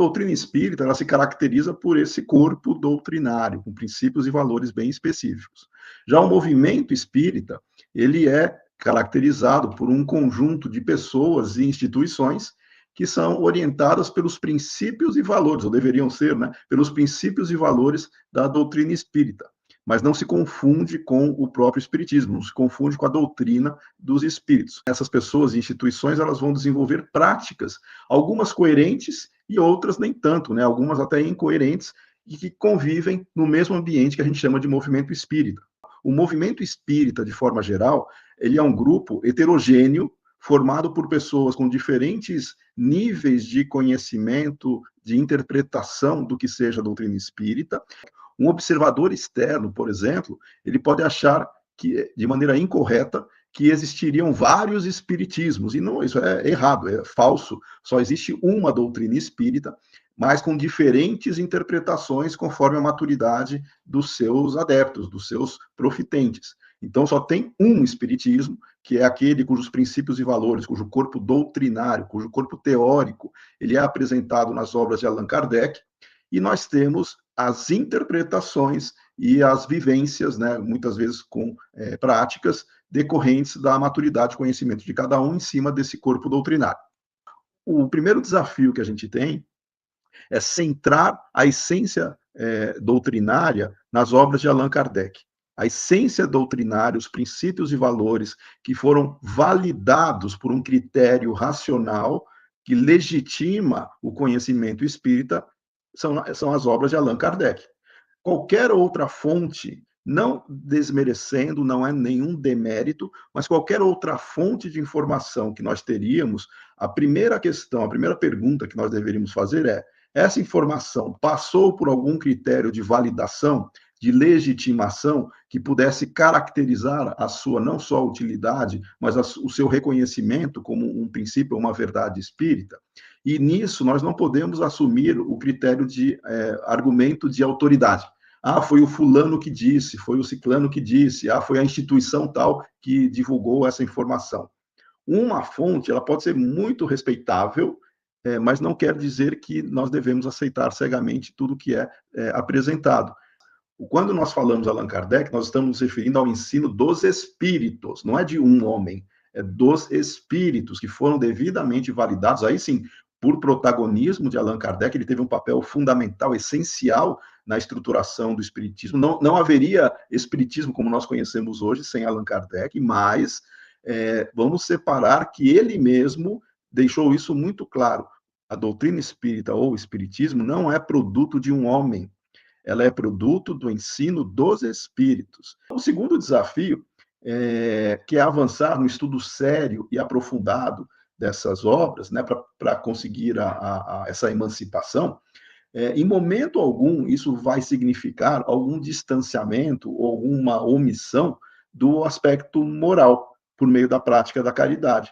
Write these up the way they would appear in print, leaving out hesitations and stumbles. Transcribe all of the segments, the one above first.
doutrina espírita, ela se caracteriza por esse corpo doutrinário, com princípios e valores bem específicos. Já o movimento espírita, ele é caracterizado por um conjunto de pessoas e instituições que são orientadas pelos princípios e valores, ou deveriam ser, né, pelos princípios e valores da doutrina espírita. Mas não se confunde com o próprio espiritismo, não se confunde com a doutrina dos espíritos. Essas pessoas e instituições, elas vão desenvolver práticas, algumas coerentes e outras nem tanto, né? Algumas até incoerentes, e que convivem no mesmo ambiente que a gente chama de movimento espírita. O movimento espírita, de forma geral, ele é um grupo heterogêneo, formado por pessoas com diferentes níveis de conhecimento, de interpretação do que seja a doutrina espírita. Um observador externo, por exemplo, ele pode achar que, de maneira incorreta, que existiriam vários espiritismos, e não, isso é errado, é falso. Só existe uma doutrina espírita, mas com diferentes interpretações conforme a maturidade dos seus adeptos, dos seus profitentes. Então, só tem um espiritismo, que é aquele cujos princípios e valores, cujo corpo doutrinário, cujo corpo teórico, ele é apresentado nas obras de Allan Kardec, e nós temos as interpretações e as vivências, né, muitas vezes com práticas decorrentes da maturidade e conhecimento de cada um em cima desse corpo doutrinário. O primeiro desafio que a gente tem é centrar a essência doutrinária nas obras de Allan Kardec. A essência doutrinária, os princípios e valores que foram validados por um critério racional que legitima o conhecimento espírita são as obras de Allan Kardec. Qualquer outra fonte, não desmerecendo, não é nenhum demérito, mas qualquer outra fonte de informação que nós teríamos, a primeira questão, a primeira pergunta que nós deveríamos fazer é: essa informação passou por algum critério de validação, de legitimação, que pudesse caracterizar a sua não só utilidade, mas o seu reconhecimento como um princípio, uma verdade espírita? E nisso nós não podemos assumir o critério de argumento de autoridade. Ah, foi o fulano que disse, foi o ciclano que disse, ah, foi a instituição tal que divulgou essa informação. Uma fonte, ela pode ser muito respeitável, mas não quer dizer que nós devemos aceitar cegamente tudo que é apresentado. Quando nós falamos Allan Kardec, nós estamos nos referindo ao ensino dos espíritos, não é de um homem, é dos espíritos que foram devidamente validados, aí sim, por protagonismo de Allan Kardec, ele teve um papel fundamental, essencial na estruturação do espiritismo. Não haveria espiritismo como nós conhecemos hoje sem Allan Kardec, mas vamos separar que ele mesmo deixou isso muito claro. A doutrina espírita ou o espiritismo não é produto de um homem, ela é produto do ensino dos espíritos. O segundo desafio, que é avançar no estudo sério e aprofundado dessas obras, né, para conseguir essa emancipação, em momento algum isso vai significar algum distanciamento ou alguma omissão do aspecto moral por meio da prática da caridade.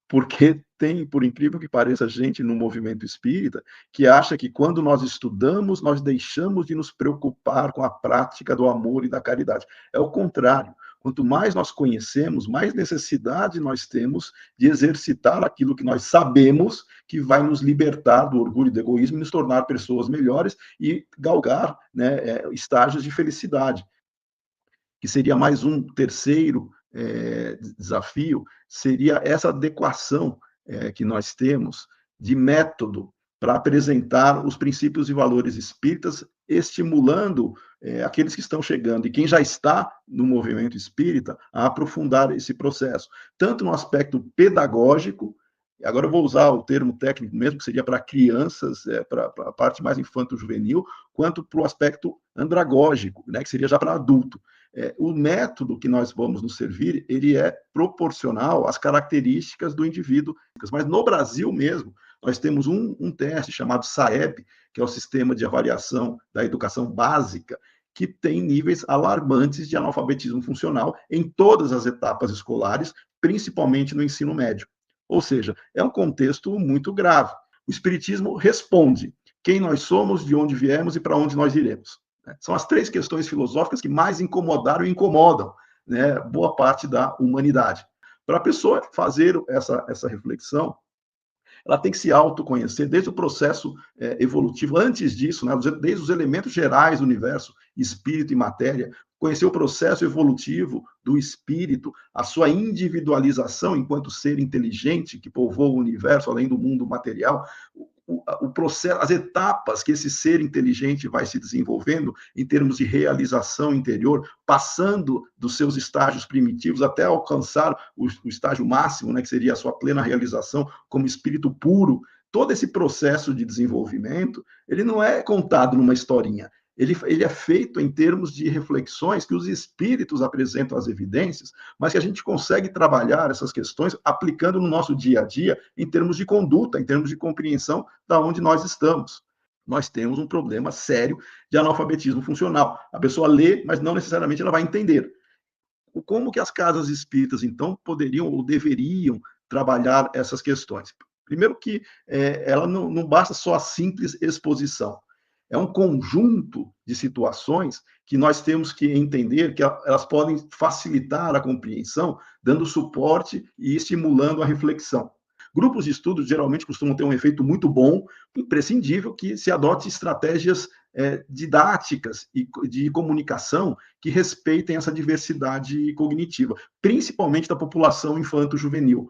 Porque tem, por incrível que pareça, gente no movimento espírita que acha que quando nós estudamos, nós deixamos de nos preocupar com a prática do amor e da caridade. É o contrário. Quanto mais nós conhecemos, mais necessidade nós temos de exercitar aquilo que nós sabemos que vai nos libertar do orgulho e do egoísmo e nos tornar pessoas melhores e galgar, né, estágios de felicidade. Que seria mais um terceiro desafio, seria essa adequação que nós temos de método para apresentar os princípios e valores espíritas, estimulando aqueles que estão chegando e quem já está no movimento espírita a aprofundar esse processo, tanto no aspecto pedagógico, agora eu vou usar o termo técnico mesmo, que seria para crianças, para a parte mais infanto-juvenil, quanto para o aspecto andragógico, né, que seria já para adulto. O método que nós vamos nos servir, ele é proporcional às características do indivíduo. Mas no Brasil mesmo, nós temos um teste chamado SAEB, que é o Sistema de Avaliação da Educação Básica, que tem níveis alarmantes de analfabetismo funcional em todas as etapas escolares, principalmente no ensino médio. Ou seja, é um contexto muito grave. O Espiritismo responde quem nós somos, de onde viemos e para onde nós iremos. São as três questões filosóficas que mais incomodaram e incomodam, né, boa parte da humanidade. Para a pessoa fazer essa reflexão, ela tem que se autoconhecer desde o processo evolutivo. Antes disso, né, desde os elementos gerais do universo, espírito e matéria, conhecer o processo evolutivo do espírito, a sua individualização enquanto ser inteligente que povoa o universo, além do mundo material, o processo, as etapas que esse ser inteligente vai se desenvolvendo em termos de realização interior, passando dos seus estágios primitivos até alcançar o estágio máximo, né, que seria a sua plena realização como espírito puro. Todo esse processo de desenvolvimento, ele não é contado numa historinha. Ele é feito em termos de reflexões que os espíritos apresentam as evidências, mas que a gente consegue trabalhar essas questões aplicando no nosso dia a dia em termos de conduta, em termos de compreensão da onde nós estamos. Nós temos um problema sério de analfabetismo funcional. A pessoa lê, mas não necessariamente ela vai entender. Como que as casas espíritas, então, poderiam ou deveriam trabalhar essas questões? Primeiro que ela não basta só a simples exposição. É um conjunto de situações que nós temos que entender que elas podem facilitar a compreensão, dando suporte e estimulando a reflexão. Grupos de estudo geralmente costumam ter um efeito muito bom, imprescindível que se adote estratégias didáticas e de comunicação que respeitem essa diversidade cognitiva, principalmente da população infanto-juvenil.